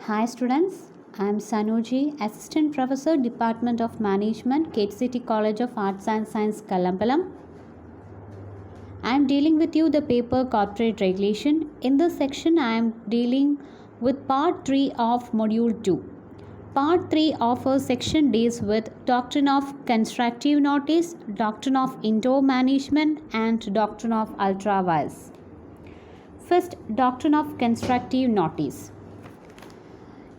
Hi students, I am Sanuji, Assistant Professor, Department of Management, Kate City College of Arts and Science, Kalambalam. I am dealing with you the paper Corporate Regulation. In this section, I am dealing with Part 3 of Module 2. Part 3 of our section deals with Doctrine of Constructive Notice, Doctrine of Indoor Management, and Doctrine of Ultra Vires. First, Doctrine of Constructive Notice.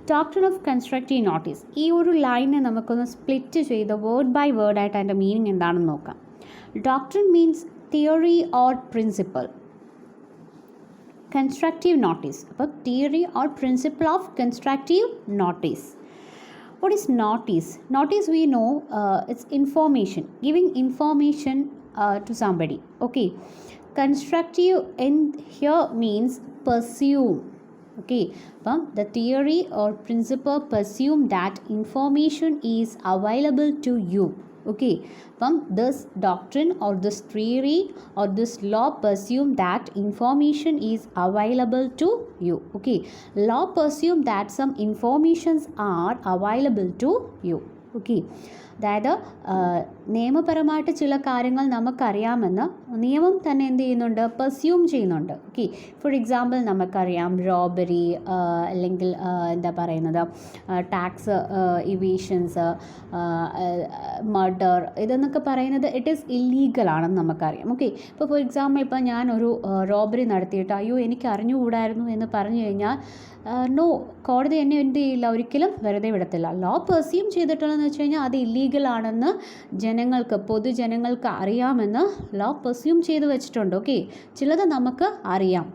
Doctrine of constructive notice. ഈ ഒരു ലൈനെ നമുക്കൊന്ന് split ചെയ്ത് word by word ആയിട്ട് അതിൻ്റെ meaning എന്താണെന്ന് നോക്കാം. Doctrine means theory or principle. Constructive notice, അപ്പോൾ theory or principle of constructive notice. What is notice? Notice we know it's information, giving information to somebody. Okay. Constructive in here means pursue. Okay, the theory or principle presume that information is available to you. Okay, this doctrine or this theory or this law presume that information is available to you. Okay, law presume that some informations are available to you. Okay, അതായത് നിയമപരമായിട്ട് ചില കാര്യങ്ങൾ നമുക്കറിയാമെന്ന് നിയമം തന്നെ എന്ത് ചെയ്യുന്നുണ്ട്, പെർസ്യൂം ചെയ്യുന്നുണ്ട്. Okay, for example നമുക്കറിയാം റോബറി അല്ലെങ്കിൽ എന്താ പറയുന്നത് ടാക്സ് ഇവേഷൻസ്, മർഡർ, ഇതെന്നൊക്കെ പറയുന്നത് ഇറ്റ് ഈസ് ഇല്ലീഗലാണെന്ന് നമുക്കറിയാം. ഓക്കെ, ഇപ്പോൾ ഫോർ എക്സാമ്പിൾ ഇപ്പോൾ ഞാനൊരു റോബറി നടത്തിയിട്ട് അയ്യോ എനിക്ക് അറിഞ്ഞുകൂടായിരുന്നു എന്ന് പറഞ്ഞു കഴിഞ്ഞാൽ നോ, കോടതി എന്നെ എന്ത് ചെയ്യില്ല, ഒരിക്കലും വെറുതെ വിടത്തില്ല. ലോ പെർസ്യൂം ചെയ്തിട്ടുള്ളതെന്ന് വെച്ച് കഴിഞ്ഞാൽ അത് ഇല്ലീഗലാണെന്ന് ജനങ്ങൾക്ക്, പൊതുജനങ്ങൾക്ക് അറിയാമെന്ന് ലോ പെർസ്യൂം ചെയ്ത് വെച്ചിട്ടുണ്ട്. ഓക്കെ, ചിലത് നമുക്ക് അറിയാം,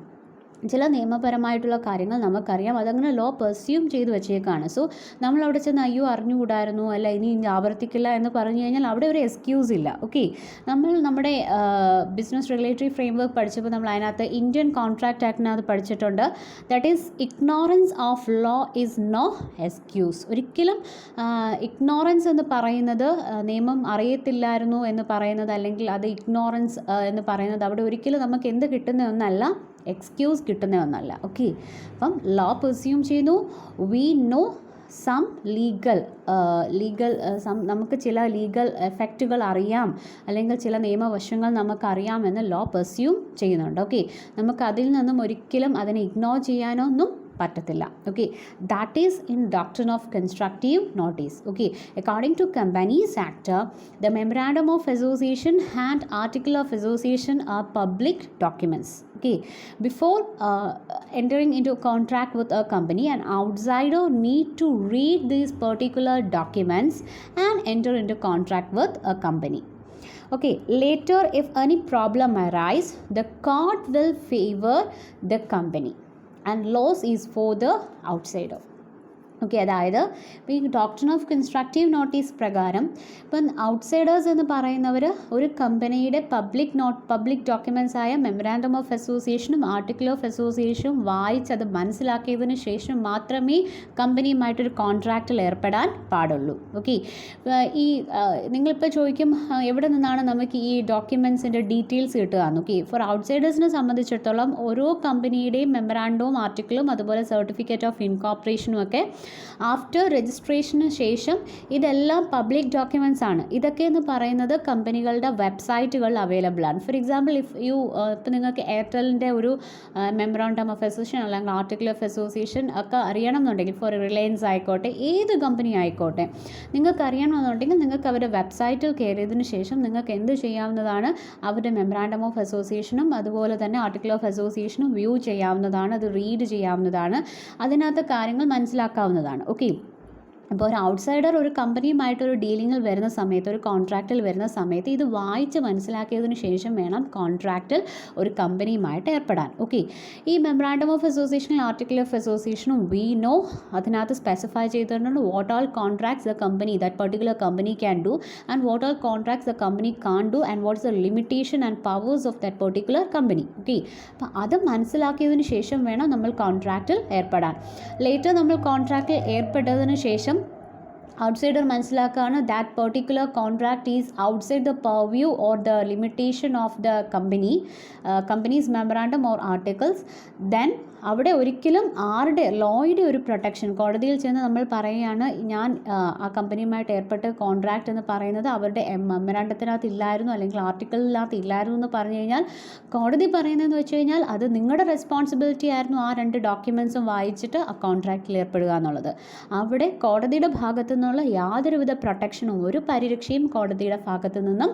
ചില നിയമപരമായിട്ടുള്ള കാര്യങ്ങൾ നമുക്കറിയാം, അതങ്ങനെ ലോ പെർസ്യൂം ചെയ്ത് വെച്ചേക്കാണ്. സോ നമ്മളവിടെ ചെന്ന് അയ്യോ അറിഞ്ഞുകൂടായിരുന്നു, അല്ല ഇനി ആവർത്തിക്കില്ല എന്ന് പറഞ്ഞു കഴിഞ്ഞാൽ അവിടെ ഒരു എക്സ്ക്യൂസ് ഇല്ല. ഓക്കെ, നമ്മൾ നമ്മുടെ ബിസിനസ് റെഗുലേറ്ററി ഫ്രെയിംവർക്ക് പഠിച്ചപ്പോൾ നമ്മൾ അതിനകത്ത് ഇന്ത്യൻ കോൺട്രാക്റ്റ് ആക്ടിനകത്ത് പഠിച്ചിട്ടുണ്ട്. That is ignorance of law is no excuse. ഒരിക്കലും ഇഗ്നോറൻസ് എന്ന് പറയുന്നത് നിയമം അറിയത്തില്ലായിരുന്നു എന്ന് പറയുന്നത്, അല്ലെങ്കിൽ അത് ഇഗ്നോറൻസ് എന്ന് പറയുന്നത് അവിടെ ഒരിക്കലും നമുക്ക് എന്ത് കിട്ടുന്ന ഒന്നല്ല, എക്സ്ക്യൂസ് കിട്ടുന്ന ഒന്നല്ല. ഓക്കെ, അപ്പം ലോ പെർസ്യൂം ചെയ്യുന്നു, വി നോ സം ലീഗൽ നമുക്ക് ചില ലീഗൽ എഫക്റ്റുകൾ അറിയാം, അല്ലെങ്കിൽ ചില നിയമവശങ്ങൾ നമുക്കറിയാമെന്ന് ലോ പെർസ്യൂം ചെയ്യുന്നുണ്ട്. ഓക്കെ, നമുക്ക് അതിൽ നിന്നും ഒരിക്കലും അതിനെ ഇഗ്നോർ ചെയ്യാനൊന്നും പറ്റത്തില്ല. Okay, that is in doctrine of constructive notice. Okay, according to companies act, the memorandum of association and article of association are public documents. Okay, before entering into a contract with a company, an outsider need to read these particular documents and enter into contract with a company. Okay, later if any problem arise, the court will favor the company and loss is for the outsider. Okay, അതായത് ഇപ്പോൾ ഈ doctrine of constructive notice പ്രകാരം ഇപ്പം outsiders എന്ന് പറയുന്നവർ ഒരു കമ്പനിയുടെ public documents ആയ മെമ്മറാണ്ടം ഓഫ് അസോസിയേഷനും ആർട്ടിക്കിൾ ഓഫ് അസോസിയേഷനും വായിച്ചത് മനസ്സിലാക്കിയതിന് ശേഷം മാത്രമേ കമ്പനിയുമായിട്ടൊരു കോൺട്രാക്റ്റിൽ ഏർപ്പെടാൻ പാടുള്ളൂ. ഓക്കെ, ഈ നിങ്ങളിപ്പോൾ ചോദിക്കും എവിടെ നിന്നാണ് നമുക്ക് ഈ ഡോക്യുമെൻറ്റ്സിൻ്റെ ഡീറ്റെയിൽസ് കിട്ടുകയെന്ന്. ഓക്കെ, ഫോർ ഔട്ട്സൈഡേഴ്സിനെ സംബന്ധിച്ചിടത്തോളം ഓരോ കമ്പനിയുടെയും മെമ്മറാണ്ടവും ആർട്ടിക്കിളും അതുപോലെ സർട്ടിഫിക്കറ്റ് ഓഫ് ഇൻകോർപ്പറേഷനും ഒക്കെ ആഫ്റ്റർ രജിസ്ട്രേഷന് ശേഷം ഇതെല്ലാം പബ്ലിക് ഡോക്യുമെൻറ്റ്സ് ആണ്. ഇതൊക്കെ എന്ന് പറയുന്നത് കമ്പനികളുടെ വെബ്സൈറ്റുകളിൽ അവൈലബിൾ ആണ്. ഫോർ എക്സാമ്പിൾ ഇപ്പോൾ നിങ്ങൾക്ക് എയർടെലിൻ്റെ ഒരു മെമ്മറാണ്ടം ഓഫ് അസോസിയേഷൻ അല്ലെങ്കിൽ ആർട്ടിക്കിൾ ഓഫ് അസോസിയേഷൻ ഒക്കെ അറിയണമെന്നുണ്ടെങ്കിൽ, ഫോർ റിലയൻസ് ആയിക്കോട്ടെ ഏത് കമ്പനി ആയിക്കോട്ടെ, നിങ്ങൾക്ക് അറിയണമെന്നുണ്ടെങ്കിൽ നിങ്ങൾക്ക് അവരുടെ വെബ്സൈറ്റിൽ കയറിയതിന് ശേഷം നിങ്ങൾക്ക് എന്ത് ചെയ്യാവുന്നതാണ്, അവരുടെ മെമ്മറാണ്ടം ഓഫ് അസോസിയേഷനും അതുപോലെ തന്നെ ആർട്ടിക്കിൾ ഓഫ് അസോസിയേഷനും വ്യൂ ചെയ്യാവുന്നതാണ്, അത് റീഡ് ചെയ്യാവുന്നതാണ്, അതിനകത്ത് കാര്യങ്ങൾ മനസ്സിലാക്കാവുന്നതാണ്. ഓക്കെ, അപ്പോൾ ഒരു ഔട്ട്സൈഡർ ഒരു കമ്പനിയുമായിട്ടൊരു ഡീലിങ്ങിൽ വരുന്ന സമയത്ത്, ഒരു കോൺട്രാക്റ്റിൽ വരുന്ന സമയത്ത് ഇത് വായിച്ച് മനസ്സിലാക്കിയതിന് ശേഷം വേണം കോൺട്രാക്റ്റിൽ ഒരു കമ്പനിയുമായിട്ട് ഏർപ്പെടാൻ. ഓക്കെ, ഈ മെമ്മറാണ്ടം ഓഫ് അസോസിയേഷനിൽ ആർട്ടിക്കിൾ ഓഫ് അസോസിയേഷനും വി നോ അതിനകത്ത് സ്പെസിഫൈ ചെയ്തിട്ടുണ്ട് what all contracts the company that particular company can do and what all contracts the company can do and what's the limitation and powers of that particular company. Okay, അപ്പോൾ അത് മനസ്സിലാക്കിയതിന് ശേഷം വേണം നമ്മൾ കോൺട്രാക്റ്റിൽ ഏർപ്പെടാൻ. Later നമ്മൾ കോൺട്രാക്റ്റിൽ ഏർപ്പെട്ടതിന് ശേഷം outsider മനസ്സിലാക്കുകയാണ് that particular contract is outside the purview or the limitation of the company's memorandum or articles, then അവിടെ ഒരിക്കലും ആരുടെ ലോയുടെ ഒരു പ്രൊട്ടക്ഷൻ കോടതിയിൽ ചെന്ന് നമ്മൾ പറയുകയാണ് ഞാൻ ആ കമ്പനിയുമായിട്ട് ഏർപ്പെട്ട കോൺട്രാക്റ്റ് എന്ന് പറയുന്നത് അവരുടെ മെമ്മറാണ്ടത്തിനകത്ത് ഇല്ലായിരുന്നു അല്ലെങ്കിൽ ആർട്ടിക്കിളിനകത്ത് ഇല്ലായിരുന്നു എന്ന് പറഞ്ഞു കഴിഞ്ഞാൽ കോടതി പറയുന്നതെന്ന് വെച്ച് കഴിഞ്ഞാൽ അത് നിങ്ങളുടെ റെസ്പോൺസിബിലിറ്റി ആയിരുന്നു ആ 2 ഡോക്യുമെൻറ്റ്സും വായിച്ചിട്ട് ആ കോൺട്രാക്റ്റിൽ ഏർപ്പെടുക എന്നുള്ളത്. അവിടെ കോടതിയുടെ ഭാഗത്തു നിന്നുള്ള യാതൊരുവിധ പ്രൊട്ടക്ഷനും ഒരു പരിരക്ഷയും കോടതിയുടെ ഭാഗത്തു നിന്നും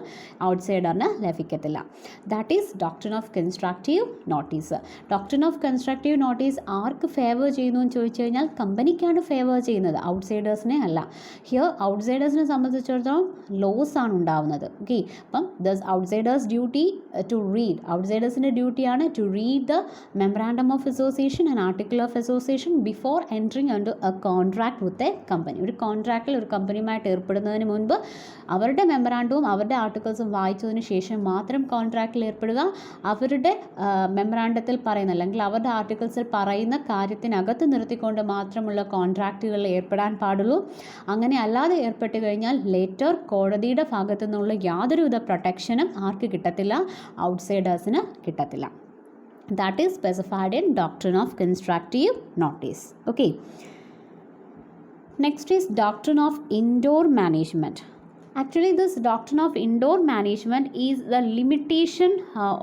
ഔട്ട്സൈഡറിന് ലഭിക്കത്തില്ല. That is doctrine of constructive notice. Doctrine of constructive notice ആർക്ക് ഫേവർ ചെയ്യുന്നു എന്ന് ചോദിച്ചു കഴിഞ്ഞാൽ കമ്പനിക്കാണ് ഫേവർ ചെയ്യുന്നത്, ഔട്ട്സൈഡേഴ്സിനെ അല്ല. ഹിയർ ഔട്ട്സൈഡേഴ്സിനെ സംബന്ധിച്ചിടത്തോളം ലോസ് ആണ് ഉണ്ടാവുന്നത്. ഓക്കെ, അപ്പം thus outsiders duty to read, ഔട്ട്സൈഡേഴ്സിൻ്റെ ഡ്യൂട്ടിയാണ് to read the memorandum of association and article of association before entering into a contract with a company. ഒരു കോൺട്രാക്റ്റിൽ ഒരു കമ്പനിയുമായിട്ട് ഏർപ്പെടുന്നതിന് മുൻപ് അവരുടെ മെമ്മറാണ്ടവും അവരുടെ ആർട്ടിക്കിൾസും വായിച്ചതിന് ശേഷം മാത്രം കോൺട്രാക്റ്റിൽ ഏർപ്പെടുക. അവരുടെ മെമ്മറാണ്ടത്തിൽ പറയുന്ന അല്ലെങ്കിൽ അവരുടെ ആർട്ടിക്കിൾസിൽ പറയുന്ന കാര്യത്തിനകത്ത് നിർത്തിക്കൊണ്ട് മാത്രമുള്ള കോൺട്രാക്റ്റുകളിൽ ഏർപ്പെടാൻ പാടുള്ളൂ. അങ്ങനെ അല്ലാതെ ഏർപ്പെട്ട് കഴിഞ്ഞാൽ ലേറ്റർ കോടതിയുടെ ഭാഗത്തു നിന്നുള്ള യാതൊരുവിധ പ്രൊട്ടക്ഷനും ആർക്ക് കിട്ടത്തില്ല, ഔട്ട്സൈഡേഴ്സിന് കിട്ടത്തില്ല. That is specified in doctrine of constructive notice. Okay, next is doctrine of indoor management. Actually, this doctrine of indoor management is the limitation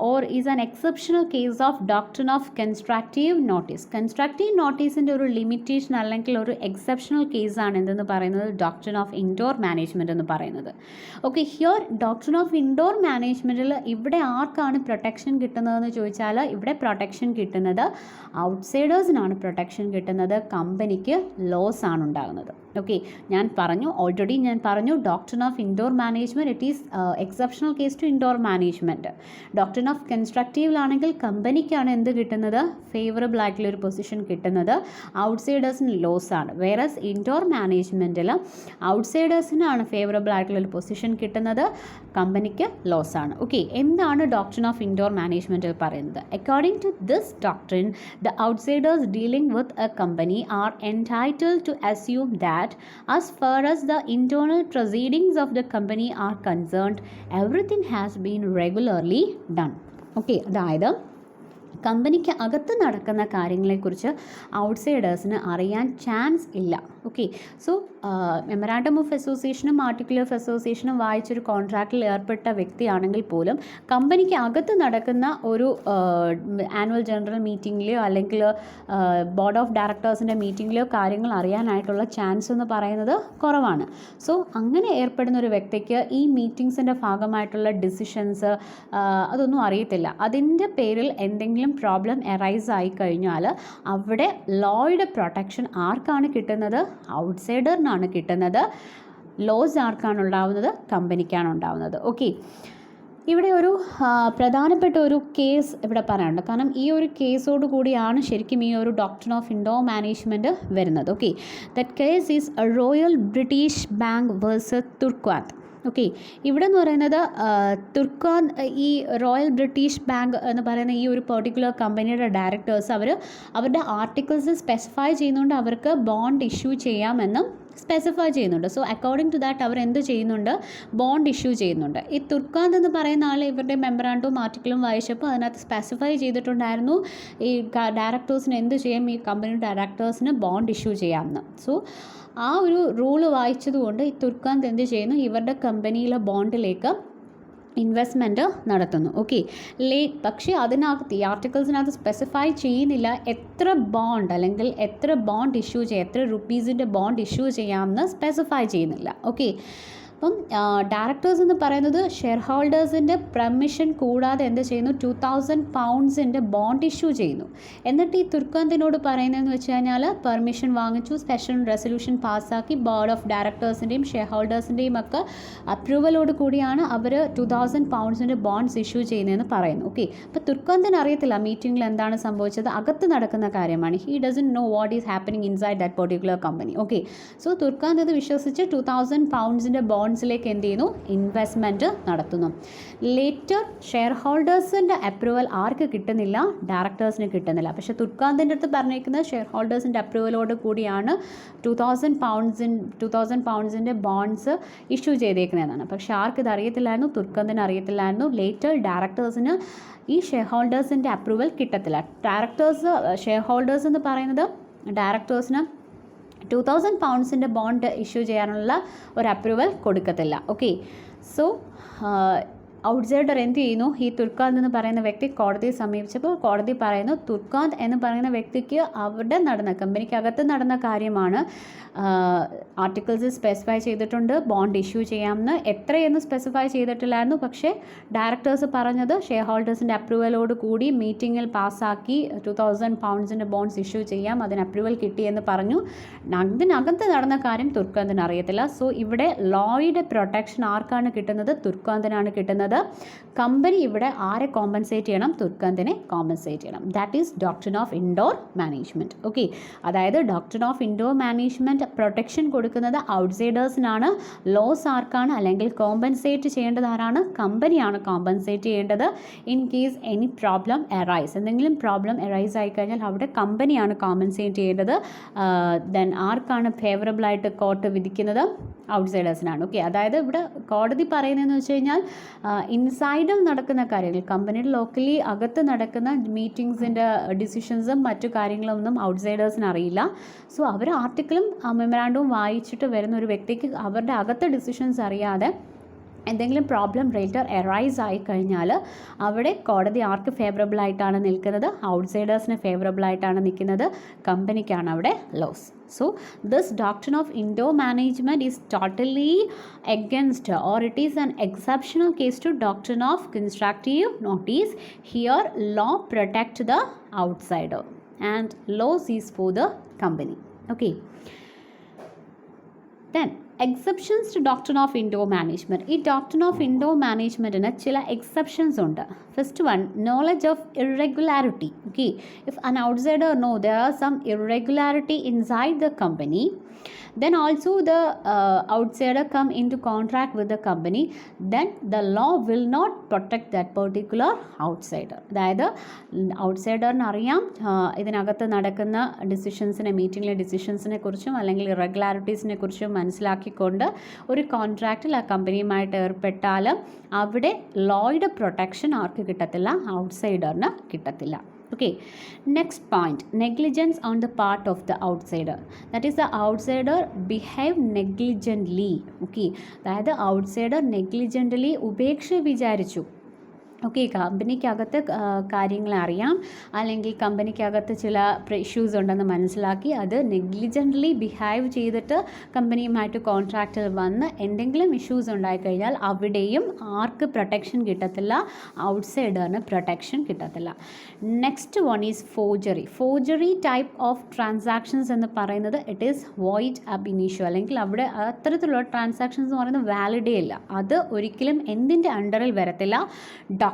or is an exceptional case of doctrine of constructive notice. Constructive notice ൻ്റെ ഒരു limitation അല്ലെങ്കിൽ ഒരു exceptional കേസാണ് എന്തെന്ന് പറയുന്നത് doctrine of indoor management എന്ന് പറയുന്നത്. Okay, here doctrine of indoor മാനേജ്മെൻറ്റിൽ ഇവിടെ ആർക്കാണ് പ്രൊട്ടക്ഷൻ കിട്ടുന്നതെന്ന് ചോദിച്ചാൽ ഇവിടെ പ്രൊട്ടക്ഷൻ കിട്ടുന്നത് ഔട്ട്സൈഡേഴ്സിനാണ് പ്രൊട്ടക്ഷൻ കിട്ടുന്നത്, കമ്പനിക്ക് ലോസ് ആണ് ഉണ്ടാകുന്നത്. ഓക്കെ, ഓൾറെഡി ഞാൻ പറഞ്ഞു doctrine of indoor management it is exceptional case to indoor management. Doctrine of കൺസ്ട്രക്റ്റീവിലാണെങ്കിൽ കമ്പനിക്കാണ് എന്ത് കിട്ടുന്നത്, ഫേവറബിൾ ആയിട്ടുള്ളൊരു പൊസിഷൻ കിട്ടുന്നത്, ഔട്ട്സൈഡേഴ്സിന് ലോസ് ആണ്. വേറസ് ഇൻഡോർ മാനേജ്മെൻറ്റിൽ ഔട്ട്സൈഡേഴ്സിനാണ് ഫേവറബിൾ ആയിട്ടുള്ളൊരു പൊസിഷൻ കിട്ടുന്നത്, കമ്പനിക്ക് ലോസ് ആണ്. ഓക്കെ, എന്താണ് ഡോക്ട്രിൻ ഓഫ് ഇൻഡോർ മാനേജ്മെൻറ്റിൽ പറയുന്നത്? According to this doctrine the outsiders dealing with a company are entitled to assume that as far as the internal proceedings of the company are concerned, everything has been regularly done. Okay, അതായത് കമ്പനിക്ക് അകത്ത് നടക്കുന്ന കാര്യങ്ങളെക്കുറിച്ച് ഔട്ട്സൈഡേഴ്സിന് അറിയാൻ chance ഇല്ല. Okay, so memorandum of അസോസിയേഷനും article of അസോസിയേഷനും വായിച്ചൊരു കോൺട്രാക്റ്റിൽ ഏർപ്പെട്ട വ്യക്തിയാണെങ്കിൽ പോലും കമ്പനിക്ക് അകത്ത് നടക്കുന്ന ഒരു ആനുവൽ ജനറൽ മീറ്റിങ്ങിലെയോ അല്ലെങ്കിൽ ബോർഡ് ഓഫ് ഡയറക്ടേഴ്സിൻ്റെ മീറ്റിങ്ങിലെയോ കാര്യങ്ങൾ അറിയാനായിട്ടുള്ള ചാൻസ് എന്ന് പറയുന്നത് കുറവാണ്. സോ അങ്ങനെ ഏർപ്പെടുന്ന ഒരു വ്യക്തിക്ക് ഈ മീറ്റിങ്സിൻ്റെ ഭാഗമായിട്ടുള്ള ഡിസിഷൻസ് അതൊന്നും അറിയത്തില്ല. അതിൻ്റെ പേരിൽ എന്തെങ്കിലും പ്രോബ്ലം എറൈസ് ആയി കഴിഞ്ഞാൽ അവിടെ ലോയുടെ പ്രൊട്ടക്ഷൻ ആർക്കാണ് കിട്ടുന്നത്, ഔട്ട്സൈഡറിനാണ് കിട്ടുന്നത്. ലോസ് ആർക്കാണ് ഉണ്ടാവുന്നത്, കമ്പനിക്കാണ് ഉണ്ടാവുന്നത്. ഓക്കെ, ഇവിടെ ഒരു പ്രധാനപ്പെട്ട ഒരു കേസ് ഇവിടെ പറയാനുണ്ട്. കാരണം ഈ ഒരു കേസോട് കൂടിയാണ് ശരിക്കും ഈ ഒരു ഡോക്ട്രിൻ ഓഫ് ഇൻഡോർ മാനേജ്മെൻറ്റ് വരുന്നത്. Okay, that case is Royal British Bank versus Turquand. Okay, ഇവിടെ എന്ന് പറയുന്നത് തുർക്കാൻ ഈ റോയൽ ബ്രിട്ടീഷ് ബാങ്ക് എന്ന് പറയുന്ന ഈ ഒരു പെർട്ടിക്കുലർ കമ്പനിയുടെ ഡയറക്ടേഴ്സ് അവരുടെ ആർട്ടിക്കിൾസ് സ്പെസിഫൈ ചെയ്യുന്നുണ്ട് അവർക്ക് ബോണ്ട് ഇഷ്യൂ ചെയ്യാമെന്നും സ്പെസിഫൈ ചെയ്യുന്നുണ്ട്. സോ അക്കോർഡിംഗ് ടു ദാറ്റ് അവർ എന്ത് ചെയ്യുന്നുണ്ട്, ബോണ്ട് ഇഷ്യൂ ചെയ്യുന്നുണ്ട്. ഈ തുർക്കാന്ത് എന്ന് പറയുന്ന ആൾ ഇവരുടെ മെമ്മറാണ്ടവും ആർട്ടിക്കിളും വായിച്ചപ്പോൾ അതിനകത്ത് സ്പെസിഫൈ ചെയ്തിട്ടുണ്ടായിരുന്നു ഈ ഡയറക്ടേഴ്സിന് എന്ത് ചെയ്യാം, ഈ കമ്പനി ഡയറക്ടേഴ്സിന് ബോണ്ട് ഇഷ്യൂ ചെയ്യാമെന്ന്. സോ ആ ഒരു റൂള് വായിച്ചതുകൊണ്ട് ഈ തുർക്കാന്ത് എന്ത് ചെയ്യുന്നു, ഇവരുടെ കമ്പനിയിലെ ബോണ്ടിലേക്ക് ഇൻവെസ്റ്റ്മെൻറ്റ് നടത്തുന്നു. ഓക്കെ, പക്ഷേ അതിനകത്ത് ഈ ആർട്ടിക്കിൾസിനകത്ത് സ്പെസിഫൈ ചെയ്യുന്നില്ല എത്ര ബോണ്ട് അല്ലെങ്കിൽ എത്ര ബോണ്ട് ഇഷ്യൂ ചെയ്യാം, എത്ര റുപ്പീസിൻ്റെ ബോണ്ട് ഇഷ്യൂ ചെയ്യാമെന്ന് സ്പെസിഫൈ ചെയ്യുന്നില്ല. ഓക്കെ, അപ്പം ഡയറക്ടേഴ്സ് എന്ന് പറയുന്നത് ഷെയർ ഹോൾഡേഴ്സിൻ്റെ പെർമിഷൻ കൂടാതെ എന്ത് ചെയ്യുന്നു, 2000 പൗണ്ട്സിൻ്റെ ബോണ്ട് ഇഷ്യൂ ചെയ്യുന്നു. എന്നിട്ട് ഈ തുർക്കാന്തിനോട് പറയുന്നതെന്ന് വെച്ച് കഴിഞ്ഞാൽ പെർമിഷൻ വാങ്ങിച്ചു, സ്പെഷ്യൽ റെസൊല്യൂഷൻ പാസ്സാക്കി, ബോർഡ് ഓഫ് ഡയറക്ടേഴ്സിൻ്റെയും ഷെയർ ഹോൾഡേഴ്സിൻ്റെയും ഒക്കെ അപ്രൂവലോട് കൂടിയാണ് അവർ 2000 പൗണ്ട്സിൻ്റെ ബോണ്ട്സ് ഇഷ്യൂ ചെയ്യുന്നതെന്ന് പറയുന്നു. ഓക്കെ, അപ്പോൾ തുർക്കാന്തിന് അറിയത്തില്ല മീറ്റിങ്ങിൽ എന്താണ് സംഭവിച്ചത്, അകത്ത് നടക്കുന്ന കാര്യമാണ്. He doesn't know what is happening inside that particular company. Okay, so Turquand ഇത് വിശ്വസിച്ച് 2000 പൗണ്ട്സിൻ്റെ ബോണ്ട് ബോൺഡ്സിലേക്ക് എന്ത് ചെയ്യുന്നു, ഇൻവെസ്റ്റ്മെൻറ്റ് നടത്തുന്നു. ലേറ്റർ ഷെയർ ഹോൾഡേഴ്സിൻ്റെ അപ്രൂവൽ ആർക്ക് കിട്ടുന്നില്ല, ഡയറക്ടേഴ്സിന് കിട്ടുന്നില്ല. പക്ഷേ തുർക്കാന്തിൻ്റെ അടുത്ത് പറഞ്ഞിരിക്കുന്നത് ഷെയർ ഹോൾഡേഴ്സിൻ്റെ അപ്രൂവലോട് കൂടിയാണ് 2000 പൗണ്ട്സിൻ്റെ ബോൺഡ്സ് ഇഷ്യൂ ചെയ്തേക്കുന്നതെന്നാണ്. പക്ഷേ ആർക്കിത് അറിയത്തില്ലായിരുന്നു, തുർക്കാന്തിന് അറിയത്തില്ലായിരുന്നു. ലേറ്റർ ഡയറക്ടേഴ്സിന് ഈ ഷെയർ ഹോൾഡേഴ്സിൻ്റെ അപ്രൂവൽ കിട്ടത്തില്ല. ഷെയർ ഹോൾഡേഴ്സ് എന്ന് പറയുന്നത് ഡയറക്ടേഴ്സിന് 2000 പൗണ്ട്സിൻ്റെ ബോണ്ട് ഇഷ്യൂ ചെയ്യാനുള്ള ഒരു അപ്രൂവൽ കൊടുക്കത്തില്ല. ഓക്കെ, സോ ഔട്ട്സൈഡർ എന്ത് ചെയ്യുന്നു, ഈ തുർക്കാന്ത് എന്ന് പറയുന്ന വ്യക്തി കോടതിയെ സമീപിച്ചപ്പോൾ കോടതി പറയുന്നു തുർക്കാന്ത് എന്ന് പറയുന്ന വ്യക്തിക്ക് അവിടെ നടന്ന കമ്പനിക്കകത്ത് നടന്ന കാര്യമാണ്. ആർട്ടിക്കിൾസ് സ്പെസിഫൈ ചെയ്തിട്ടുണ്ട് ബോണ്ട് ഇഷ്യൂ ചെയ്യാമെന്ന്, എത്രയെന്ന് സ്പെസിഫൈ ചെയ്തിട്ടില്ലായിരുന്നു. പക്ഷേ ഡയറക്ടേഴ്സ് പറഞ്ഞത് ഷെയർ ഹോൾഡേഴ്സിൻ്റെ അപ്രൂവലോട് കൂടി മീറ്റിങ്ങിൽ പാസ്സാക്കി 2000 പൗണ്ട്സിൻ്റെ ബോണ്ട്സ് ഇഷ്യൂ ചെയ്യാം, അതിന് അപ്രൂവൽ കിട്ടിയെന്ന് പറഞ്ഞു. അതിനകത്ത് നടന്ന കാര്യം തുർക്കാന്തിന് അറിയത്തില്ല. സോ ഇവിടെ ലോയുടെ പ്രൊട്ടക്ഷൻ ആർക്കാണ് കിട്ടുന്നത്, തുർക്കാന്തിനാണ് കിട്ടുന്നത്. കമ്പനി ഇവിടെ ആരെ കോമ്പൻസേറ്റ് ചെയ്യണം, തുർക്കാന്തിനെ കോമ്പൻസേറ്റ് ചെയ്യണം. That is doctrine of indoor management. Okay, അതായത് doctrine of indoor management protection കൊടുക്കുന്നത് ഔട്ട്സൈഡേഴ്സിനാണ്. ലോസ് ആർക്കാണ്, അല്ലെങ്കിൽ കോമ്പൻസേറ്റ് ചെയ്യേണ്ടത് ആരാണ്, കമ്പനിയാണ് കോമ്പൻസേറ്റ് ചെയ്യേണ്ടത്. In case any problem arise, എന്തെങ്കിലും പ്രോബ്ലം എറൈസ് ആയിക്കഴിഞ്ഞാൽ അവിടെ കമ്പനിയാണ് കോമ്പൻസേറ്റ് ചെയ്യേണ്ടത്. ദെൻ ആർക്കാണ് ഫേവറബിളായിട്ട് കോർട്ട് വിധിക്കുന്നത്, ഔട്ട്സൈഡേഴ്സിനാണ്. ഓക്കെ, അതായത് ഇവിടെ കോടതി പറയുന്നതെന്ന് വെച്ച് കഴിഞ്ഞാൽ ഇൻസൈഡിൽ നടക്കുന്ന കാര്യങ്ങൾ, കമ്പനിയുടെ ലോക്കലി അകത്ത് നടക്കുന്ന മീറ്റിംഗ്സിൻ്റെ ഡിസിഷൻസും മറ്റു കാര്യങ്ങളൊന്നും ഔട്ട്സൈഡേഴ്സിന് അറിയില്ല. സോ അവർ ആർട്ടിക്കിളും മെമ്മറാണ്ടവും വായിച്ചിട്ട് വരുന്ന ഒരു വ്യക്തിക്ക് അവരുടെ അകത്തെ ഡിസിഷൻസ് അറിയാതെ എന്തെങ്കിലും പ്രോബ്ലം ലേറ്റർ എറൈസ് ആയി കഴിഞ്ഞാൽ അവിടെ കോടതി ആർക്ക് ഫേവറബിളായിട്ടാണ് നിൽക്കുന്നത്, ഔട്ട്സൈഡേഴ്സിന് ഫേവറബിളായിട്ടാണ് നിൽക്കുന്നത്, കമ്പനിക്കാണ് അവിടെ loss. So this doctrine of indoor management is totally against, or it is an exceptional case to doctrine of constructive notice. Here law protect the outsider and loss is for the company. Okay, then exceptions to doctrine of indoor management. ഈ doctrine of indoor managementന് ചില exceptions ഉണ്ട്. First one, knowledge of irregularity. Okay, if an outsider know there are some irregularity inside the company, then also the outsider come into contract with the company, then the law will not protect that particular outsider. അതായത് ഔട്ട്സൈഡറിന് അറിയാം ഇതിനകത്ത് നടക്കുന്ന ഡിസിഷൻസിനെ, മീറ്റിങ്ങിലെ ഡിസിഷൻസിനെ കുറിച്ചും അല്ലെങ്കിൽ ഇറഗുലാരിറ്റീസിനെ കുറിച്ചും മനസ്സിലാക്കിക്കൊണ്ട് ഒരു കോൺട്രാക്റ്റിൽ ആ കമ്പനിയുമായിട്ട് ഏർപ്പെട്ടാൽ അവിടെ ലോയുടെ പ്രൊട്ടക്ഷൻ ആർക്ക് കിട്ടത്തില്ല, ഔട്ട്സൈഡറിന് കിട്ടത്തില്ല. Okay, next point, negligence on the part of the outsider. That is the outsider behave negligently. Okay, അതായത് outsider negligently ഉപേക്ഷ വിചാരിച്ചു. ഓക്കെ, കമ്പനിക്കകത്ത് കാര്യങ്ങൾ അറിയാം, അല്ലെങ്കിൽ കമ്പനിക്കകത്ത് ചില ഇഷ്യൂസ് ഉണ്ടെന്ന് മനസ്സിലാക്കി അത് നെഗ്ലിജൻ്റ്ലി ബിഹേവ് ചെയ്തിട്ട് കമ്പനിയുമായിട്ട് കോൺട്രാക്റ്റിൽ വന്ന് എന്തെങ്കിലും ഇഷ്യൂസ് ഉണ്ടായിക്കഴിഞ്ഞാൽ അവിടെയും ആർക്ക് പ്രൊട്ടക്ഷൻ കിട്ടത്തില്ല, ഔട്ട്സൈഡറിന് പ്രൊട്ടക്ഷൻ കിട്ടത്തില്ല. Next one is forgery. Forgery type of transactions എന്ന് പറയുന്നത് ഇറ്റ് ഈസ് വോയിഡ് അബ് ഇനീഷ്യോ, അല്ലെങ്കിൽ അവിടെ അത്തരത്തിലുള്ള ട്രാൻസാക്ഷൻസ് എന്ന് പറയുന്നത് വാലിഡേ അല്ല, അത് ഒരിക്കലും എന്തിൻ്റെ അണ്ടറിൽ വരത്തില്ല,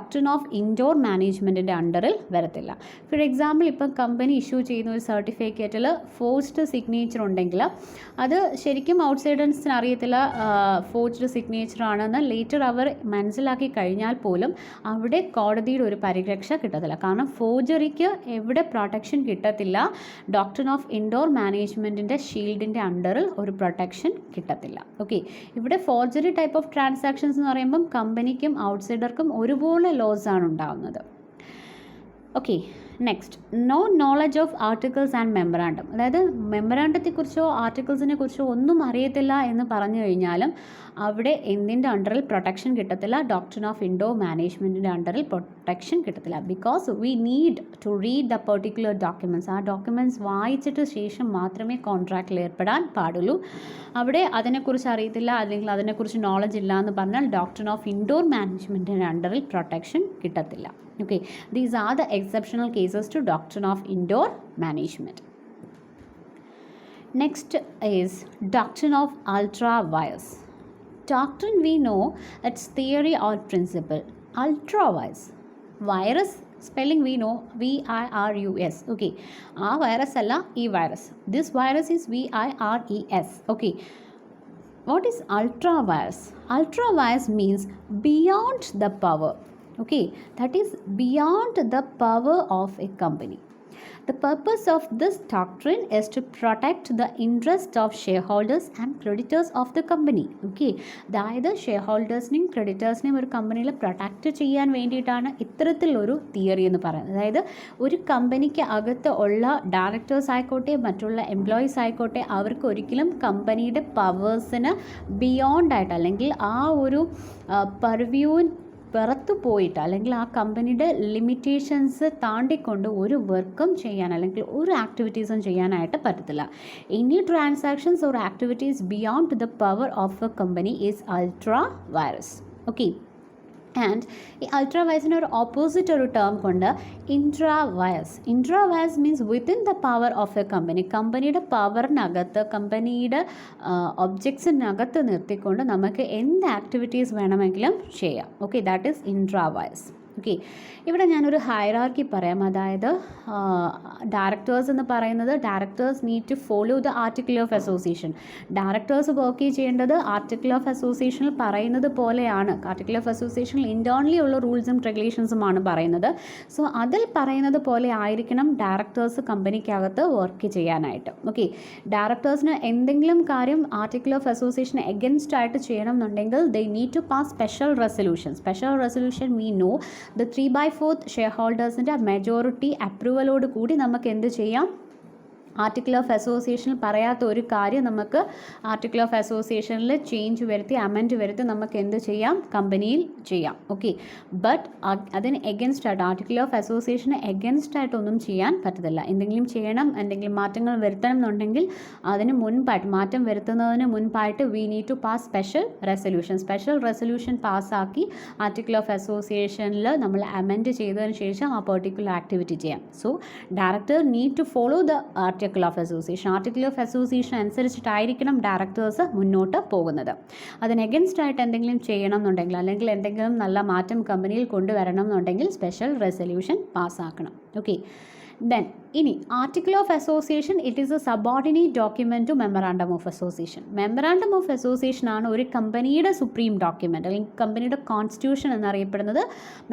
ഡോക്ട്രിൻ ഓഫ് ഇൻഡോർ മാനേജ്മെൻറ്റിൻ്റെ അണ്ടറിൽ വരത്തില്ല. ഫോർ എക്സാമ്പിൾ, ഇപ്പം കമ്പനി ഇഷ്യൂ ചെയ്യുന്ന ഒരു സർട്ടിഫിക്കറ്റിൽ ഫോർജ്ഡ് സിഗ്നേച്ചർ ഉണ്ടെങ്കിൽ അത് ശരിക്കും ഔട്ട്സൈഡേഴ്സിന് അറിയത്തില്ല ഫോർജ്ഡ് സിഗ്നേച്ചർ ആണെന്ന്. ലേറ്റർ അവർ മനസ്സിലാക്കി കഴിഞ്ഞാൽ പോലും അവിടെ കോടതിയുടെ ഒരു പരിരക്ഷ കിട്ടത്തില്ല. കാരണം ഫോർജറിക്ക് എവിടെ പ്രൊട്ടക്ഷൻ കിട്ടത്തില്ല, ഡോക്ട്രിൻ ഓഫ് ഇൻഡോർ മാനേജ്മെൻറ്റിൻ്റെ ഷീൽഡിൻ്റെ അണ്ടറിൽ ഒരു പ്രൊട്ടക്ഷൻ കിട്ടത്തില്ല. ഓക്കെ, ഇവിടെ ഫോർജറി ടൈപ്പ് ഓഫ് ട്രാൻസാക്ഷൻസ് എന്ന് പറയുമ്പം കമ്പനിക്കും ഔട്ട്സൈഡർക്കും ഒരുപോലെ ലോസ് ആണ് ഉണ്ടാകുന്നത്. Okay, next, no knowledge of articles and memorandum. അതായത് മെമ്മറാണ്ടത്തെക്കുറിച്ചോ ആർട്ടിക്കിൾസിനെ കുറിച്ചോ ഒന്നും അറിയത്തില്ല എന്ന് പറഞ്ഞു കഴിഞ്ഞാലും അവിടെ എന്തിൻ്റെ അണ്ടറിൽ പ്രൊട്ടക്ഷൻ കിട്ടത്തില്ല, ഡോക്ട്രിൻ ഓഫ് ഇൻഡോർ മാനേജ്മെൻറ്റിൻ്റെ അണ്ടറിൽ പ്രൊട്ടക്ഷൻ കിട്ടത്തില്ല. Because we need to read the particular documents. ആ ഡോക്യുമെൻറ്റ്സ് വായിച്ചിട്ട് ശേഷം മാത്രമേ കോൺട്രാക്റ്റിൽ ഏർപ്പെടാൻ പാടുള്ളൂ. അവിടെ അതിനെക്കുറിച്ച് അറിയത്തില്ല അല്ലെങ്കിൽ അതിനെക്കുറിച്ച് നോളജ് ഇല്ല എന്ന് പറഞ്ഞാൽ ഡോക്ട്രിൻ ഓഫ് ഇൻഡോർ മാനേജ്മെൻറ്റിൻ്റെ അണ്ടറിൽ പ്രൊട്ടക്ഷൻ കിട്ടത്തില്ല. Okay, these are the exceptional cases to doctrine of indoor management. Next is doctrine of ultra vires. Doctrine we know it's theory or principle. Ultra vires, virus spelling we know virus. Okay, virus alla e virus, this virus is virus. Okay, What is ultra vires? Ultra vires means beyond the power. Okay, that is beyond the power of a company. The purpose of this doctrine is to protect the interest of shareholders and creditors of the company. Okay, അതായത് ഷെയർഹോൾഡേഴ്സിനെയും ക്രെഡിറ്റേഴ്സിനെയും ഒരു കമ്പനിയിൽ protect ചെയ്യാൻ വേണ്ടിയിട്ടാണ് ഇത്തരത്തിലൊരു theory എന്ന് പറയുന്നത്. അതായത് ഒരു കമ്പനിക്ക് അകത്ത് ഉള്ള ഡയറക്ടേഴ്സ് ആയിക്കോട്ടെ മറ്റുള്ള എംപ്ലോയീസ് ആയിക്കോട്ടെ അവർക്ക് ഒരിക്കലും കമ്പനിയുടെ പവേഴ്സിന് ബിയോണ്ട് ആയിട്ട് അല്ലെങ്കിൽ ആ ഒരു പർവ്യൂവിൻ പുറത്തു പോയിട്ട് അല്ലെങ്കിൽ ആ കമ്പനിയുടെ ലിമിറ്റേഷൻസ് താണ്ടിക്കൊണ്ട് ഒരു വർക്കും ചെയ്യാൻ അല്ലെങ്കിൽ ഒരു ആക്ടിവിറ്റീസും ചെയ്യാനായിട്ട് പറ്റത്തില്ല. Any transactions or activities beyond the power of A company is ultra virus. Okay, and ഈ അൾട്രാ വയസിന് ഒരു ഓപ്പോസിറ്റ് ഒരു ടേം കൊണ്ട് ഇൻട്രാ വയസ്. ഇൻട്രാ വയസ് means within the power of A company. കമ്പനിയുടെ പവറിനകത്ത് കമ്പനിയുടെ ഒബ്ജക്ട്സിനകത്ത് നിർത്തിക്കൊണ്ട് നമുക്ക് എന്ത് ആക്ടിവിറ്റീസ് വേണമെങ്കിലും ചെയ്യാം. Okay, that is intra vires. Okay, ഇവിടെ ഞാനൊരു ഹൈറാർക്കി പറയാം. അതായത് ഡയറക്ടേഴ്സ് എന്ന് പറയുന്നത് directors need to follow the article of association. Directors work ചെയ്യേണ്ടത് ആർട്ടിക്കിൾ ഓഫ് അസോസിയേഷനിൽ പറയുന്നത് പോലെയാണ്. ആർട്ടിക്കിൾ ഓഫ് അസോസിയേഷനിൽ ഇൻറ്റേർണലി ഉള്ള റൂൾസും റെഗുലേഷൻസുമാണ് പറയുന്നത്. സോ അതിൽ പറയുന്നത് പോലെ ആയിരിക്കണം ഡയറക്ടേഴ്സ് കമ്പനിക്കകത്ത് വർക്ക് ചെയ്യാനായിട്ട്. ഓക്കെ, ഡയറക്ടേഴ്സിന് എന്തെങ്കിലും കാര്യം ആർട്ടിക്കിൾ ഓഫ് അസോസിയേഷന് എഗൻസ്റ്റ് ആയിട്ട് ചെയ്യണം എന്നുണ്ടെങ്കിൽ they need to pass special resolution. Special resolution we know the 3/4 ഷെയർഹോൾഡേഴ്സിൻ്റെ മെജോറിറ്റി അപ്രൂവലോട് കൂടി നമുക്ക് എന്ത് ചെയ്യാം? ആർട്ടിക്കിൾ ഓഫ് അസോസിയേഷനിൽ പറയാത്ത ഒരു കാര്യം നമുക്ക് ആർട്ടിക്കിൾ ഓഫ് അസോസിയേഷനിൽ ചേഞ്ച് വരുത്തി അമെൻഡ് വരുത്തി നമുക്ക് എന്ത് ചെയ്യാം? കമ്പനിയിൽ ചെയ്യാം. ഓക്കെ, ബട്ട് അതിന് എഗൻസ്റ്റ് ആയിട്ട് ആർട്ടിക്കിൾ ഓഫ് അസോസിയേഷന് എഗൻസ്റ്റ് ആയിട്ടൊന്നും ചെയ്യാൻ പറ്റത്തില്ല. എന്തെങ്കിലും ചെയ്യണം, എന്തെങ്കിലും മാറ്റങ്ങൾ വരുത്തണം എന്നുണ്ടെങ്കിൽ അതിന് മുൻപായിട്ട് മാറ്റം വരുത്തുന്നതിന് മുൻപായിട്ട് we need to pass special resolution. Special resolution പാസ്സാക്കി ആർട്ടിക്കിൾ ഓഫ് അസോസിയേഷനിൽ നമ്മൾ അമെൻഡ് ചെയ്തതിന് ശേഷം ആ പെർട്ടിക്കുലർ ആക്ടിവിറ്റി ചെയ്യാം. So director need to follow the article of association. Article of association അനുസരിച്ചിട്ടായിരിക്കണം ഡയറക്ടേഴ്സ് മുന്നോട്ട് പോകുന്നത്. അതിന് എഗൻസ്റ്റ് ആയിട്ട് എന്തെങ്കിലും ചെയ്യണം എന്നുണ്ടെങ്കിൽ അല്ലെങ്കിൽ എന്തെങ്കിലും നല്ല മാറ്റം കമ്പനിയിൽ കൊണ്ടുവരണം എന്നുണ്ടെങ്കിൽ സ്പെഷ്യൽ റെസൊല്യൂഷൻ പാസ്സാക്കണം. ഓക്കെ, ദെൻ ഇനി article of association it is a subordinate document to memorandum of association. Memorandum of association ആണ് ഒരു കമ്പനിയുടെ സുപ്രീം ഡോക്യുമെൻറ്റ് അല്ലെങ്കിൽ കമ്പനിയുടെ കോൺസ്റ്റിറ്റ്യൂഷൻ എന്നറിയപ്പെടുന്നത്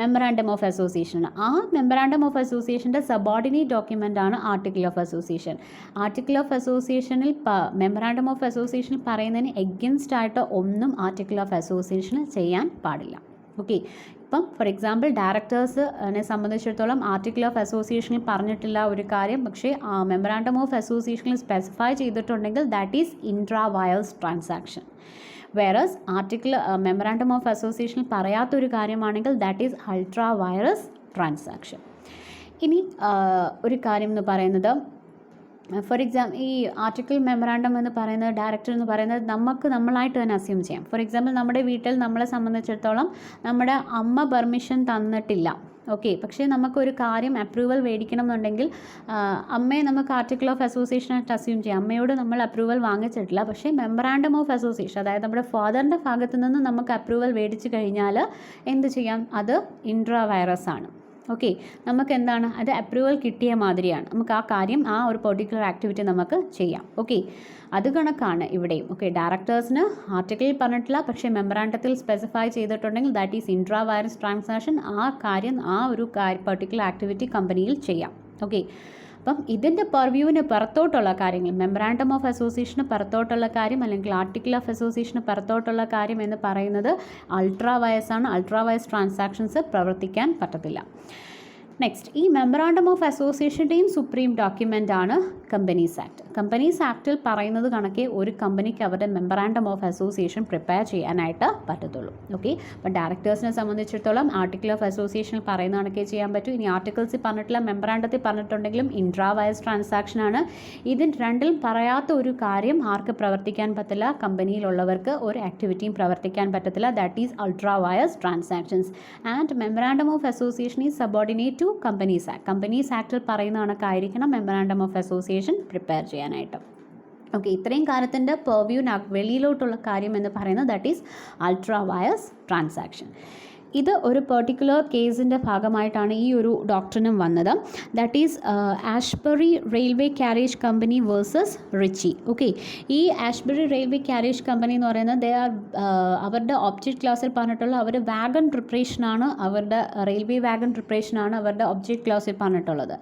മെമ്മറാണ്ടം ഓഫ് അസോസിയേഷൻ. ആ മെമ്മറാണ്ടം ഓഫ് അസോസിയേഷൻ്റെ സബോർഡിനേറ്റ് ഡോക്യുമെൻ്റ് ആണ് article of association. Article of അസോസിയേഷനിൽ മെമ്മറാണ്ടം ഓഫ് അസോസിയേഷനിൽ പറയുന്നതിന് എഗൻസ്റ്റ് ആയിട്ട് ഒന്നും ആർട്ടിക്കിൾ ഓഫ് അസോസിയേഷന് ചെയ്യാൻ പാടില്ല. ഓക്കെ, ഇപ്പം ഫോർ എക്സാമ്പിൾ ഡയറക്ടേഴ്സിനെ സംബന്ധിച്ചിടത്തോളം ആർട്ടിക്കിൾ ഓഫ് അസോസിയേഷനിൽ പറഞ്ഞിട്ടില്ല ഒരു കാര്യം, പക്ഷേ മെമ്മറാണ്ടം ഓഫ് അസോസിയേഷനിൽ സ്പെസിഫൈ ചെയ്തിട്ടുണ്ടെങ്കിൽ that is intra vires transaction. Whereas article memorandum of അസോസിയേഷനിൽ പറയാത്തൊരു കാര്യമാണെങ്കിൽ that is ultra vires transaction. ഇനി ഒരു കാര്യം എന്ന് പറയുന്നത് ഫോർ എക്സാമ്പിൾ ഈ ആർട്ടിക്കിൾ മെമ്മറാണ്ടം എന്ന് പറയുന്നത് ഡയറക്ടർ എന്ന് പറയുന്നത് നമ്മളായിട്ട് തന്നെ അസ്യൂം ചെയ്യാം. ഫോർ എക്സാമ്പിൾ നമ്മുടെ വീട്ടിൽ നമ്മളെ സംബന്ധിച്ചിടത്തോളം നമ്മുടെ അമ്മ പെർമിഷൻ തന്നിട്ടില്ല. ഓക്കെ, പക്ഷേ നമുക്കൊരു കാര്യം അപ്രൂവൽ മേടിക്കണം എന്നുണ്ടെങ്കിൽ അമ്മയെ നമുക്ക് ആർട്ടിക്കിൾ ഓഫ് അസോസിയേഷനായിട്ട് അസ്യൂം ചെയ്യാം. അമ്മയോട് നമ്മൾ അപ്രൂവൽ വാങ്ങിച്ചിട്ടില്ല, പക്ഷേ മെമ്മറാണ്ടം ഓഫ് അസോസിയേഷൻ അതായത് നമ്മുടെ ഫാദറിൻ്റെ ഭാഗത്തു നിന്ന് നമുക്ക് അപ്രൂവൽ മേടിച്ച് കഴിഞ്ഞാൽ എന്ത് ചെയ്യാം? അത് ഇൻട്രാ വൈറസ് ആണ്. ഓക്കെ, നമുക്ക് എന്താണ് അത് അപ്രൂവൽ കിട്ടിയ മാതിരിയാണ്. നമുക്ക് ആ കാര്യം ആ ഒരു പെർട്ടിക്കുലർ ആക്ടിവിറ്റി നമുക്ക് ചെയ്യാം. ഓക്കെ, അത് കണക്കാണ് ഇവിടെയും. ഓക്കെ, ഡയറക്ടേഴ്സിന് ആർട്ടിക്കിളിൽ പറഞ്ഞിട്ടില്ല, പക്ഷേ മെമ്മറാണ്ടത്തിൽ സ്പെസിഫൈ ചെയ്തിട്ടുണ്ടെങ്കിൽ that is intra virus transaction. ആ കാര്യം ആ ഒരു പെർട്ടിക്കുലർ ആക്ടിവിറ്റി കമ്പനിയിൽ ചെയ്യാം. ഓക്കെ, അപ്പം ഇതിൻ്റെ പെർവ്യൂവിന് പുറത്തോട്ടുള്ള കാര്യങ്ങൾ മെമ്മറാണ്ടം ഓഫ് അസോസിയേഷന് പുറത്തോട്ടുള്ള കാര്യം അല്ലെങ്കിൽ ആർട്ടിക്കിൾ ഓഫ് അസോസിയേഷന് പുറത്തോട്ടുള്ള കാര്യം എന്ന് പറയുന്നത് അൾട്രാ വയസ് ആണ്. അൾട്രാ വയസ് ട്രാൻസാക്ഷൻസ് പ്രവർത്തിക്കാൻ പറ്റത്തില്ല. നെക്സ്റ്റ്, ഈ മെമ്മറാണ്ടം ഓഫ് അസോസിയേഷൻ്റെയും സുപ്രീം ഡോക്യുമെൻ്റ് ആണ് കമ്പനീസ് ആക്ട്. കമ്പനീസ് ആക്ടിൽ പറയുന്നത് കണക്കെ ഒരു കമ്പനിക്ക് അവരുടെ മെമ്മറാണ്ടം ഓഫ് അസോസിയേഷൻ പ്രിപ്പയർ ചെയ്യാനായിട്ട് പറ്റത്തുള്ളൂ. ഓക്കെ, അപ്പോൾ ഡയറക്ടേഴ്സിനെ സംബന്ധിച്ചിടത്തോളം ആർട്ടിക്കിൾ ഓഫ് അസോസിയേഷനിൽ പറയുന്ന കണക്കെ ചെയ്യാൻ പറ്റും. ഇനി ആർട്ടിക്കിൾസിൽ പറഞ്ഞിട്ടില്ല, മെമ്മറാണ്ടത്തിൽ പറഞ്ഞിട്ടുണ്ടെങ്കിലും ഇൻട്രാ വയസ് ട്രാൻസാക്ഷൻ ആണ്. ഇതിൽ രണ്ടിലും പറയാത്ത ഒരു കാര്യം ആർക്ക് പ്രവർത്തിക്കാൻ പറ്റില്ല? കമ്പനിയിലുള്ളവർക്ക് ഒരു ആക്ടിവിറ്റിയും പ്രവർത്തിക്കാൻ പറ്റത്തില്ല. That is ultra vires transactions. And memorandum of association is subordinate to companies act. Companies ആക്ടിൽ പറയുന്ന കണക്കായിരിക്കണം മെമ്മറാണ്ടം ഓഫ് അസോസിയേഷൻ പ്രിപ്പയർ ചെയ്യാനായിട്ട്. ഓക്കെ, ഇത്രയും കാര്യത്തിൻ്റെ പെർവ്യൂവിന് വെളിയിലോട്ടുള്ള കാര്യം എന്ന് പറയുന്നത് that is ultra vires transaction. ഇത് ഒരു പെർട്ടിക്കുലർ കേസിൻ്റെ ഭാഗമായിട്ടാണ് ഈ ഒരു ഡോക്ടറിനും വന്നത്. That is Ashbury railway carriage company versus Riche. Okay, ഈ ആഷ്ബറി റെയിൽവേ കാരേജ് കമ്പനി എന്ന് പറയുന്നത് അവരുടെ ഒബ്ജക്റ്റ് ക്ലാസ്സിൽ പറഞ്ഞിട്ടുള്ള അവർ വാഗൺ പ്രിപ്പറേഷനാണ്, അവരുടെ റെയിൽവേ വാഗൺ പ്രിപ്പറേഷനാണ് അവരുടെ ഒബ്ജക്റ്റ് ക്ലാസ്സിൽ പറഞ്ഞിട്ടുള്ളത്.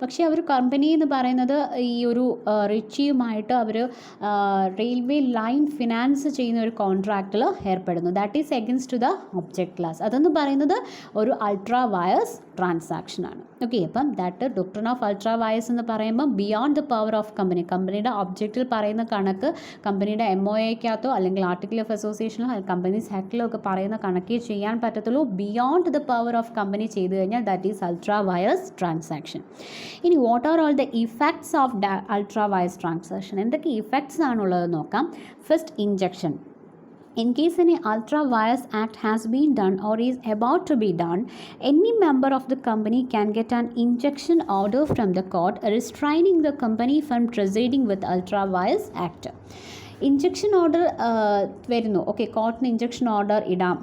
പക്ഷേ അവർ കമ്പനി എന്ന് പറയുന്നത് ഈ ഒരു റിച്ചിയുമായിട്ട് അവർ റെയിൽവേ ലൈൻ ഫിനാൻസ് ചെയ്യുന്ന ഒരു കോൺട്രാക്റ്റിൽ ഏർപ്പെടുന്നു. That is against to the object clause. അതെന്ന് പറയുന്നത് ഒരു അൾട്രാ വയർസ് ട്രാൻസാക്ഷനാണ്. ഓക്കെ, അപ്പം that doctrine of ultra vires എന്ന് പറയുമ്പോൾ beyond the power of company, കമ്പനിയുടെ ഒബ്ജക്റ്റിൽ പറയുന്ന കണക്ക് കമ്പനിയുടെ MOAക്കകത്തോ അല്ലെങ്കിൽ ആർട്ടിക്കിൾ ഓഫ് അസോസിയേഷനോ കമ്പനീസ് ആക്ടിലോ ഒക്കെ പറയുന്ന കണക്കേ ചെയ്യാൻ പറ്റത്തുള്ളൂ. Beyond the power of company ചെയ്തു കഴിഞ്ഞാൽ that is ultra vires transaction. ഇനി what are all the effects of ultra vires transaction? എന്തൊക്കെ ഇഫക്ട്സ് ആണുള്ളത് നോക്കാം. First, injection. In case any ultra vires act has been done or is about to be done, any member of the company can get an injunction order from the court restraining the company from proceeding with ultra vires act. Injection order വരുന്നു. Okay, കോർട്ടിന് injection order ഇടാം,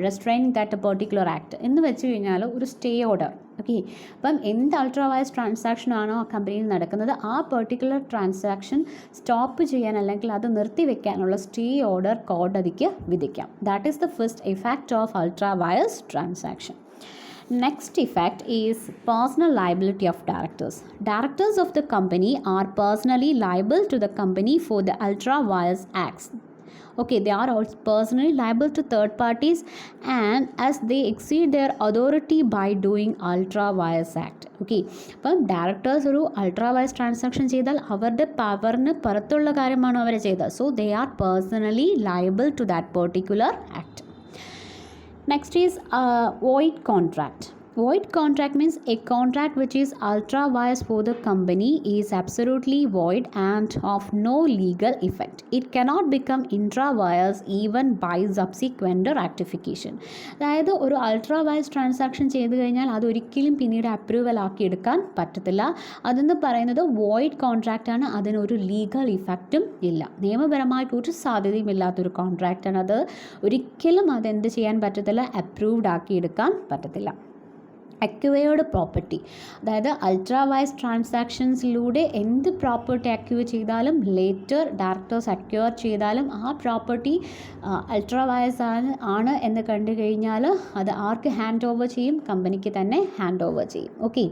restraining that particular act എന്ന് വെച്ച് കഴിഞ്ഞാൽ ഒരു stay order. Okay, അപ്പം എന്ത് ultra vires transaction ആണോ ആ കമ്പനിയിൽ നടക്കുന്നത് ആ പെർട്ടിക്കുലർ ട്രാൻസാക്ഷൻ സ്റ്റോപ്പ് ചെയ്യാൻ അല്ലെങ്കിൽ അത് നിർത്തിവെക്കാനുള്ള സ്റ്റേ ഓർഡർ കോടതിക്ക് വിധിക്കാം. That is the first effect of ultra vires transaction. Next effect is personal liability of directors. Directors of the company are personally liable to the company for the ultra vires acts. Okay, they are also personally liable to third parties and as they exceed their authority by doing ultra vires act. Okay, അപ്പം directors ഒരു ultra vires transaction ചെയ്താൽ അവരുടെ പവറിന് പുറത്തുള്ള കാര്യമാണ് അവർ ചെയ്തത്. So they are personally liable to that particular act. Next is void contract. Void contract means a contract which is ultra vires for the company is absolutely void and of no legal effect. It cannot become intra vires even by subsequent rectification. അതായത് ഒരു ultra vires transaction ചെയ്ത് കഴിഞ്ഞാൽ അതൊരിക്കലും പിന്നീട് approval ആക്കി എടുക്കാൻ പറ്റത്തില്ല. അതെന്ന് പറയുന്നത് വോയിഡ് കോൺട്രാക്റ്റ് ആണ്, അതിനൊരു ലീഗൽ ഇഫക്റ്റും ഇല്ല, നിയമപരമായിട്ട് ഒരു സാധ്യതയും ഇല്ലാത്തൊരു കോൺട്രാക്റ്റാണ്. അത് ഒരിക്കലും അതെന്ത് ചെയ്യാൻ പറ്റത്തില്ല, അപ്രൂവ്ഡ് ആക്കി എടുക്കാൻ പറ്റത്തില്ല. അക്വയേർഡ് പ്രോപ്പർട്ടി, അതായത് അൾട്രാ വയർസ് ട്രാൻസാക്ഷൻസിലൂടെ എന്ത് പ്രോപ്പർട്ടി അക്വയർ ചെയ്താലും ലേറ്റർ ഡയറക്ടേഴ്സ് അക്വയർ ചെയ്താലും ആ പ്രോപ്പർട്ടി അൾട്രാ വയർസ് ആണ് എന്ന് കണ്ടു കഴിഞ്ഞാൽ അത് ആർക്ക് ഹാൻഡ് ഓവർ ചെയ്യും? കമ്പനിക്ക് തന്നെ ഹാൻഡ് ഓവർ ചെയ്യും. Okay,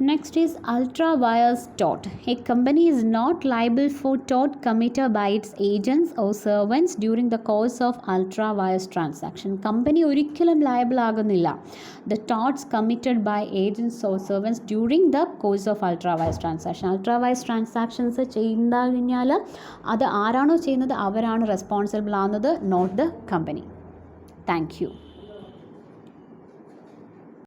next is ultra vires tort. A company is not liable for tort committed by its agents or servants during the course of ultra vires transaction. Company ഒരിക്കലും liable ആകുന്നില്ല the torts committed by agents or servants during the course of ultra vires transaction. ultra vires transactions ചെയ്യുന്ന കഴിഞ്ഞാൽ അത് ആരാണോ ചെയ്യുന്നത് അവരാണ് responsible ആവുന്നത്, not the company. Thank U.